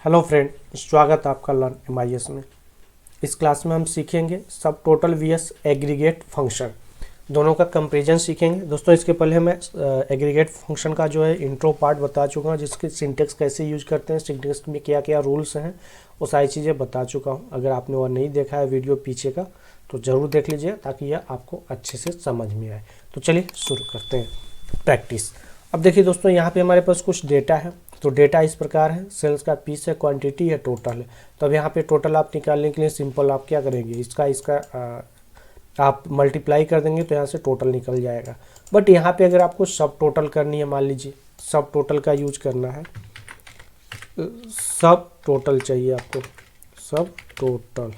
Hello friend, स्वागत है आपका लर्न MIS में। इस क्लास में हम सीखेंगे सब टोटल vs एग्रीगेट फंक्शन, दोनों का कंपैरिजन सीखेंगे। दोस्तों इसके पहले मैं एग्रीगेट फंक्शन का जो है इंट्रो पार्ट बता चुका हूँ, जिसके सिंटेक्स कैसे यूज करते हैं, सिंटेक्स में क्या क्या रूल्स हैं, वो सारी चीज़ें बता चुका हूँ। अगर आपने वह नहीं देखा है वीडियो पीछे का तो ज़रूर देख लीजिए ताकि यह आपको अच्छे से समझ में आए। तो चलिए शुरू करते हैं प्रैक्टिस। अब देखिए दोस्तों, यहाँ पे हमारे पास कुछ डेटा है। तो डेटा इस प्रकार है, सेल्स का पीस है, क्वांटिटी है, टोटल है। तो अब यहाँ पे टोटल आप निकालने के लिए सिंपल आप क्या करेंगे, इसका आप मल्टीप्लाई कर देंगे तो यहाँ से टोटल निकल जाएगा। बट यहाँ पे अगर आपको सब टोटल करनी है, मान लीजिए सब टोटल का यूज करना है, सब टोटल चाहिए आपको, सब टोटल,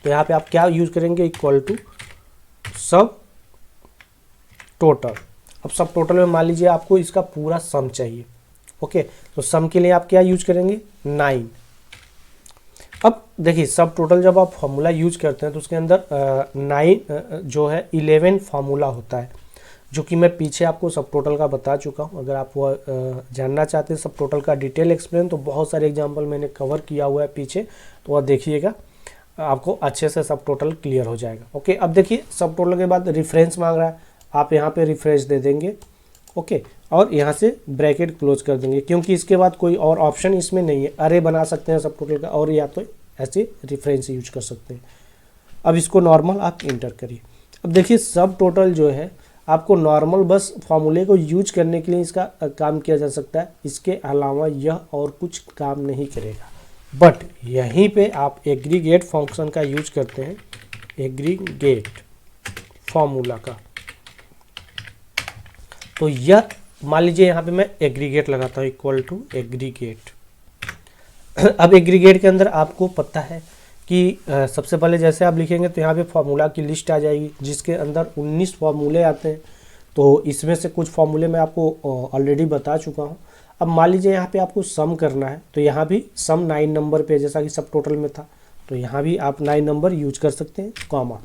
तो यहाँ पे आप क्या यूज करेंगे, इक्वल टू सब टोटल। अब सब टोटल में मान लीजिए आपको इसका पूरा सम चाहिए। ओके, तो सम के लिए आप क्या यूज करेंगे, 9। अब देखिए सब टोटल जब आप फॉर्मूला यूज करते हैं तो उसके अंदर 9 जो है 11 फार्मूला होता है, जो कि मैं पीछे आपको सब टोटल का बता चुका हूँ। अगर आप वो जानना चाहते हैं सब टोटल का डिटेल एक्सप्लेन, तो बहुत सारे एग्जाम्पल मैंने कवर किया हुआ है पीछे, तो वह देखिएगा, आपको अच्छे से सब टोटल क्लियर हो जाएगा। ओके, अब देखिए सब टोटल के बाद रेफरेंस मांग रहा है, आप यहाँ पे रेफरेंस दे देंगे। ओके, और यहाँ से ब्रैकेट क्लोज कर देंगे, क्योंकि इसके बाद कोई और ऑप्शन इसमें नहीं है। अरे बना सकते हैं सब टोटल का, और या तो ऐसे रेफरेंस यूज कर सकते हैं। अब इसको नॉर्मल आप इंटर करिए। अब देखिए सब टोटल जो है आपको नॉर्मल बस फॉर्मूले को यूज करने के लिए इसका काम किया जा सकता है, इसके अलावा यह और कुछ काम नहीं करेगा। बट यहीं पे आप एग्रीगेट फंक्शन का यूज करते हैं, एग्रीगेट फॉर्मूला का। तो यह मान लीजिए यहाँ पे मैं एग्रीगेट लगाता हूँ, इक्वल टू एग्रीगेट। अब एग्रीगेट के अंदर आपको पता है कि सबसे पहले जैसे आप लिखेंगे तो यहाँ पे फार्मूला की लिस्ट आ जाएगी, जिसके अंदर 19 फार्मूले आते हैं। तो इसमें से कुछ फार्मूले मैं आपको ऑलरेडी बता चुका हूँ। अब मान लीजिए यहाँ पे आपको सम करना है, तो यहाँ भी सम 9 नंबर पे, जैसा कि सब टोटल में था, तो यहाँ भी आप 9 नंबर यूज कर सकते हैं, कॉमा।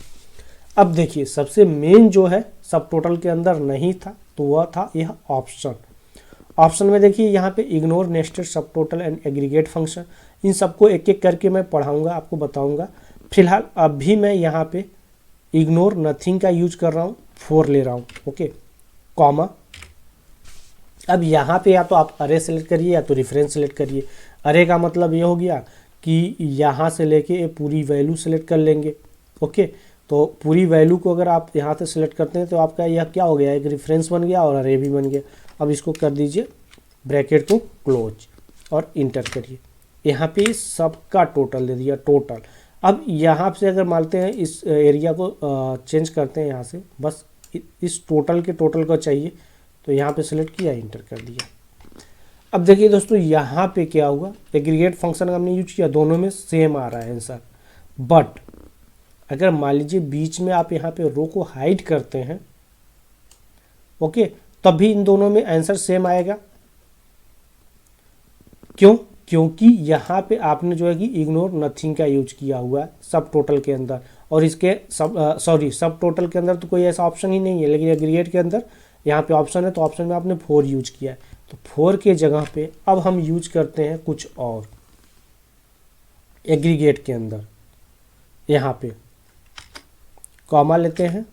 अब देखिए सबसे मेन जो है सब टोटल के अंदर नहीं था, तो वह था यह ऑप्शन। ऑप्शन में देखिए यहाँ पे ignore nested subtotal and aggregate function, इन सबको एक एक करके मैं पढ़ाऊंगा, आपको बताऊंगा। फिलहाल अभी मैं यहाँ पे इग्नोर नथिंग का यूज कर रहा हूँ, 4 ले रहा हूँ। Okay, comma. अब यहाँ पे या तो आप अरे सेलेक्ट करिए या तो रेफरेंस सेलेक्ट करिए। अरे का मतलब ये हो गया कि यहाँ से लेके पूरी वैल्यू सेलेक्ट कर लेंगे। ओके, तो पूरी वैल्यू को अगर आप यहाँ से सिलेक्ट करते हैं तो आपका यह क्या हो गया, एक रेफरेंस बन गया और अरे भी बन गया। अब इसको कर दीजिए ब्रैकेट को क्लोज और इंटर करिए। यहाँ पे सबका टोटल दे दिया, टोटल। अब यहाँ से अगर मानते हैं इस एरिया को चेंज करते हैं, यहाँ से बस इस टोटल के टोटल को चाहिए, तो यहाँ पे सिलेक्ट किया, इंटर कर दिया। अब देखिए दोस्तों यहाँ पे क्या हुआ, एग्रीगेट फंक्शन हमने यूज किया, दोनों में सेम आ रहा है आंसर। बट अगर मान लीजिए बीच में आप यहाँ पे रो को हाइड करते हैं, ओके, तब भी इन दोनों में आंसर सेम आएगा। क्यों? क्योंकि यहाँ पे आपने जो है कि इग्नोर नथिंग का यूज किया हुआ है सब टोटल के अंदर, और इसके सब टोटल के अंदर तो कोई ऐसा ऑप्शन ही नहीं है, लेकिन एग्रीगेट के अंदर यहाँ पे ऑप्शन है, तो ऑप्शन में आपने 4 यूज किया है। तो 4 के जगह पे अब हम यूज करते हैं कुछ और एग्रीगेट के अंदर, यहाँ पे कॉमा लेते हैं।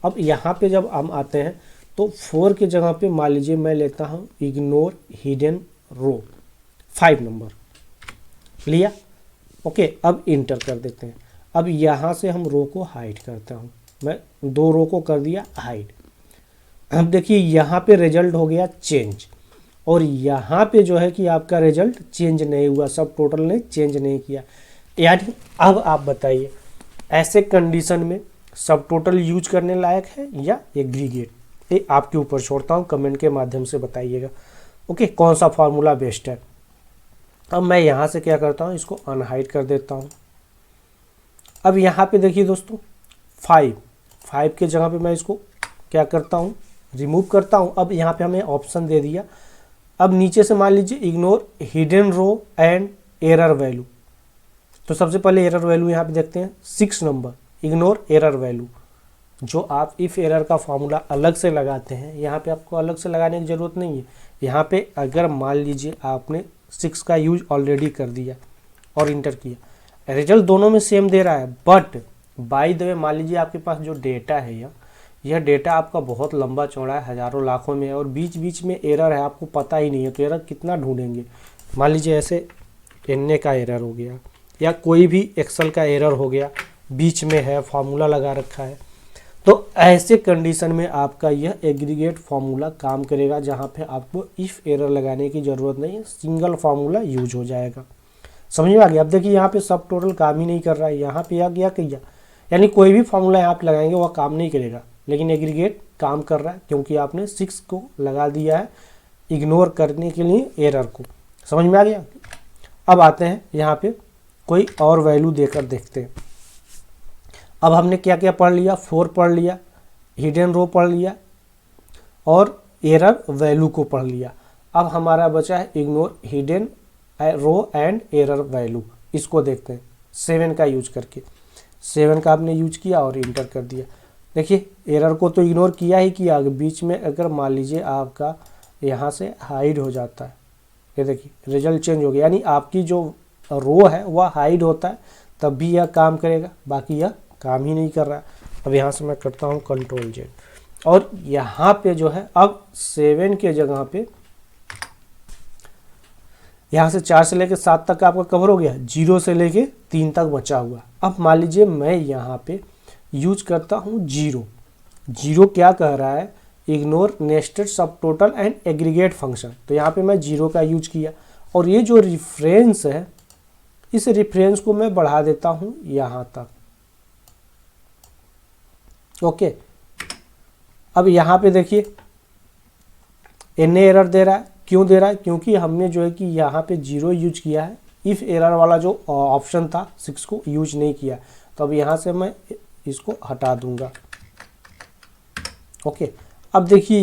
अब यहाँ पे जब हम आते हैं तो 4 की जगह पे मान लीजिए मैं लेता हूँ इग्नोर हिडन रो, 5 नंबर लिया। ओके, अब इंटर कर देते हैं। अब यहाँ से हम रो को हाइड करता हूँ, मैं 2 रो को कर दिया हाइड। अब देखिए यहाँ पे रिजल्ट हो गया चेंज, और यहाँ पे जो है कि आपका रिजल्ट चेंज नहीं हुआ, सब टोटल ने चेंज नहीं किया। यानी अब आप बताइए ऐसे कंडीशन में सब टोटल यूज करने लायक है या एग्रीगेट, ये आपके ऊपर छोड़ता हूँ, कमेंट के माध्यम से बताइएगा। ओके, कौन सा फार्मूला बेस्ट है। अब मैं यहाँ से क्या करता हूँ, इसको अनहाइड कर देता हूँ। अब यहाँ पे देखिए दोस्तों 5 के जगह पे मैं इसको क्या करता हूँ, रिमूव करता हूँ। अब यहाँ पे हमें ऑप्शन दे दिया। अब नीचे से मान लीजिए ignore hidden row and error value, तो सबसे पहले एरर वैल्यू यहाँ पे देखते हैं 6 नंबर, इग्नोर एरर वैल्यू। जो आप इफ एरर का फार्मूला अलग से लगाते हैं, यहाँ पे आपको अलग से लगाने की ज़रूरत नहीं है। यहाँ पे अगर मान लीजिए आपने 6 का यूज ऑलरेडी कर दिया और इंटर किया। रिजल्ट दोनों में सेम दे रहा है, बट बाय द वे मान लीजिए आपके पास जो डेटा है यह डेटा आपका बहुत लंबा चौड़ा है, हज़ारों लाखों में है और बीच बीच में एरर है, आपको पता ही नहीं है, तो एरर कितना ढूंढेंगे। मान लीजिए ऐसे एनए का एरर हो गया या कोई भी एक्सेल का एरर हो गया, बीच में है, फार्मूला लगा रखा है, तो ऐसे कंडीशन में आपका यह एग्रीगेट फार्मूला काम करेगा, जहाँ पे आपको इफ एरर लगाने की ज़रूरत नहीं है, सिंगल फार्मूला यूज हो जाएगा। समझ में आ गया। अब देखिए यहाँ पे सब टोटल काम ही नहीं कर रहा है, यहाँ पे या क्या किया, यानी कोई भी फार्मूला यहाँ पे लगाएंगे वह काम नहीं करेगा, लेकिन एग्रीगेट काम कर रहा है क्योंकि आपने 6 को लगा दिया है इग्नोर करने के लिए एरर को। समझ में आ गया। अब आते हैं यहाँ पे कोई और वैल्यू देकर देखते हैं। अब हमने क्या क्या पढ़ लिया, 4 पढ़ लिया, हिडन रो पढ़ लिया और एरर वैल्यू को पढ़ लिया। अब हमारा बचा है ignore hidden row and error value, इसको देखते हैं 7 का यूज करके। 7 का आपने यूज किया और इंटर कर दिया। देखिए एरर को तो इग्नोर किया ही किया, बीच में अगर मान लीजिए आपका यहाँ से हाइड हो जाता है, ये देखिए रिजल्ट चेंज हो गया, यानी आपकी जो रो है वह हाइड होता है तब भी यह काम करेगा, बाकी यह काम ही नहीं कर रहा है। अब यहाँ से मैं करता हूँ कंट्रोल Z और यहाँ पे जो है अब 7 के जगह पे यहाँ से 4 से लेके 7 तक आपका कवर हो गया, 0 से लेके 3 तक बचा हुआ। अब मान लीजिए मैं यहाँ पे यूज करता हूँ 0 क्या कह रहा है, ignore nested subtotal and aggregate function, तो यहाँ पे मैं 0 का यूज किया और ये जो रिफरेंस है इस रिफरेंस को मैं बढ़ा देता हूँ यहाँ तक। ओके, अब यहाँ पे देखिए एन एरर दे रहा है, क्यों दे रहा है, क्योंकि हमने जो है कि यहाँ पे 0 यूज किया है, इफ एरर वाला जो ऑप्शन था 6 को यूज नहीं किया, तो अब यहाँ से मैं इसको हटा दूंगा। ओके, अब देखिए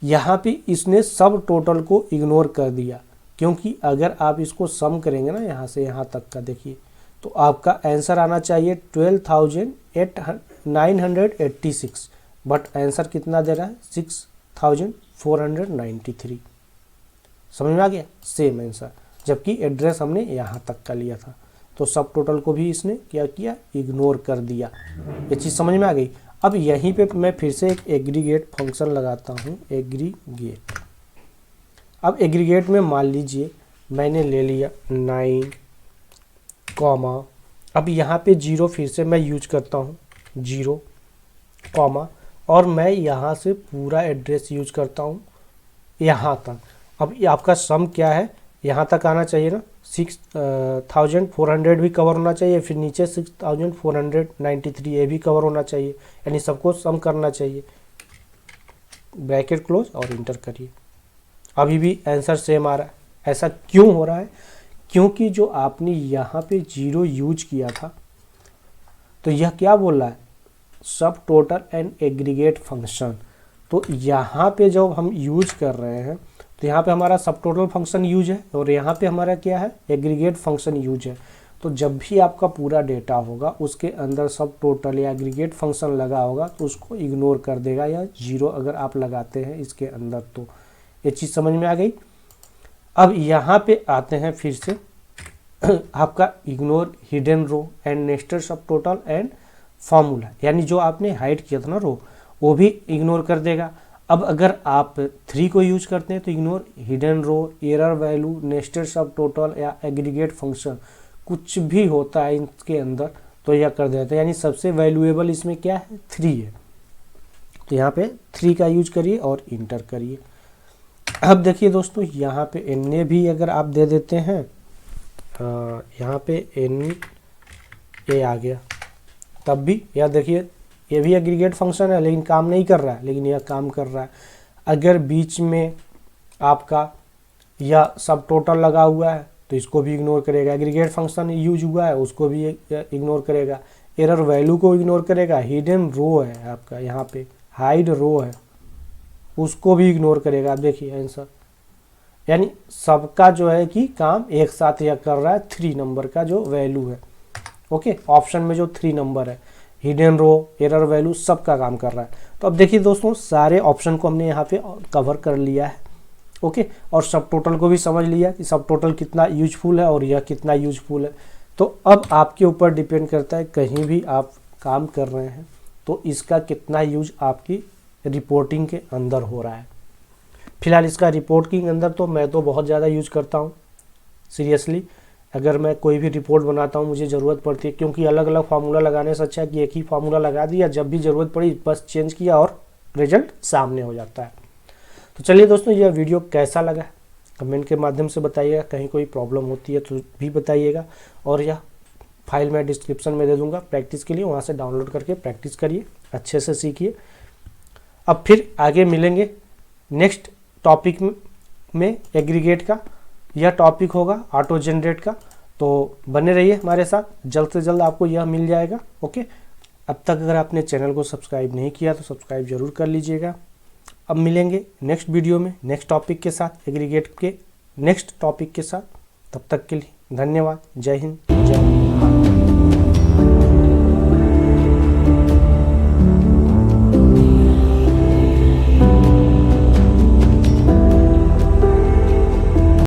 यहाँ पे इसने सब टोटल को इग्नोर कर दिया, क्योंकि अगर आप इसको सम करेंगे ना यहाँ से यहाँ तक का, देखिए तो आपका आंसर आना चाहिए 12,986, बट आंसर कितना दे रहा है 6,493। समझ में आ गया, सेम आंसर, जबकि एड्रेस हमने यहाँ तक का लिया था, तो सब टोटल को भी इसने क्या किया, इग्नोर कर दिया। ये चीज़ समझ में आ गई। अब यहीं पे मैं फिर से एक एग्रीगेट फंक्शन लगाता हूँ, एग्रीगेट। अब एग्रीगेट में मान लीजिए मैंने ले लिया 9 कॉमा, अब यहाँ पे 0 फिर से मैं यूज करता हूँ 0 कॉमा, और मैं यहाँ से पूरा एड्रेस यूज करता हूँ यहाँ तक। अब ये आपका सम क्या है, यहाँ तक आना चाहिए ना, 6,400 भी कवर होना चाहिए, फिर नीचे 6,493 ये भी कवर होना चाहिए, यानी सबको सम करना चाहिए। ब्रैकेट क्लोज और इंटर करिए, अभी भी आंसर सेम आ रहा है। ऐसा क्यों हो रहा है, क्योंकि जो आपने यहाँ पे 0 यूज किया था, तो यह क्या बोल रहा है, सब टोटल एंड एग्रीगेट फंक्शन। तो यहाँ पे जब हम यूज कर रहे हैं तो यहाँ पे हमारा सब टोटल फंक्शन यूज है और यहाँ पे हमारा क्या है, एग्रीगेट फंक्शन यूज है। तो जब भी आपका पूरा डेटा होगा उसके अंदर सब टोटल या एग्रीगेट फंक्शन लगा होगा तो उसको इग्नोर कर देगा, या 0 अगर आप लगाते हैं इसके अंदर। तो ये चीज़ समझ में आ गई। अब यहाँ पे आते हैं फिर से आपका ignore hidden row and nested subtotal and formula, यानी जो आपने हाइड किया था ना रो, वो भी इग्नोर कर देगा। अब अगर आप 3 को यूज करते हैं तो इग्नोर हिडन रो, एरर वैल्यू, नेस्टेड सब टोटल या एग्रीगेट फंक्शन, कुछ भी होता है इनके अंदर तो यह कर देता है, यानी सबसे वैल्यूएबल इसमें क्या है, 3 है। तो यहाँ पे 3 का यूज करिए और इंटर करिए। अब देखिए दोस्तों, यहाँ पे एन भी अगर आप दे देते हैं, यहाँ पे एन ए आ गया, तब भी यह देखिए ये भी एग्रीगेट फंक्शन है लेकिन काम नहीं कर रहा है, लेकिन यह काम कर रहा है। अगर बीच में आपका यह सब टोटल लगा हुआ है तो इसको भी इग्नोर करेगा, एग्रीगेट फंक्शन यूज हुआ है उसको भी इग्नोर करेगा, एरर वैल्यू को इग्नोर करेगा, हिडन रो है आपका यहाँ पे हाइड रो है उसको भी इग्नोर करेगा। आप देखिए आंसर, यानी सबका जो है कि काम एक साथ यह कर रहा है। 3 नंबर का जो वैल्यू है, ओके, ऑप्शन में जो 3 नंबर है, हिडन रो, एरर वैल्यू, सबका काम कर रहा है। तो अब देखिए दोस्तों, सारे ऑप्शन को हमने यहाँ पे कवर कर लिया है। ओके, और सब टोटल को भी समझ लिया कि सब टोटल कितना यूजफुल है और यह कितना यूजफुल है। तो अब आपके ऊपर डिपेंड करता है, कहीं भी आप काम कर रहे हैं तो इसका कितना यूज आपकी रिपोर्टिंग के अंदर हो रहा है। फिलहाल इसका रिपोर्टिंग के अंदर तो मैं तो बहुत ज़्यादा यूज करता हूँ सीरियसली। अगर मैं कोई भी रिपोर्ट बनाता हूँ मुझे ज़रूरत पड़ती है, क्योंकि अलग अलग फार्मूला लगाने से अच्छा है कि एक ही फार्मूला लगा दिया, जब भी ज़रूरत पड़ी बस चेंज किया और रिजल्ट सामने हो जाता है। तो चलिए दोस्तों, यह वीडियो कैसा लगा कमेंट के माध्यम से बताइएगा, कहीं कोई प्रॉब्लम होती है तो भी बताइएगा। और यह फाइल मैं डिस्क्रिप्शन में दे दूंगा प्रैक्टिस के लिए, वहाँ से डाउनलोड करके प्रैक्टिस करिए, अच्छे से सीखिए। अब फिर आगे मिलेंगे नेक्स्ट टॉपिक में एग्रीगेट का। यह टॉपिक होगा ऑटो जनरेट का, तो बने रहिए हमारे साथ, जल्द से जल्द आपको यह मिल जाएगा। ओके, अब तक अगर आपने चैनल को सब्सक्राइब नहीं किया तो सब्सक्राइब जरूर कर लीजिएगा। अब मिलेंगे नेक्स्ट वीडियो में नेक्स्ट टॉपिक के साथ, एग्रीगेट के नेक्स्ट टॉपिक के साथ। तब तक के लिए धन्यवाद। जय हिंद।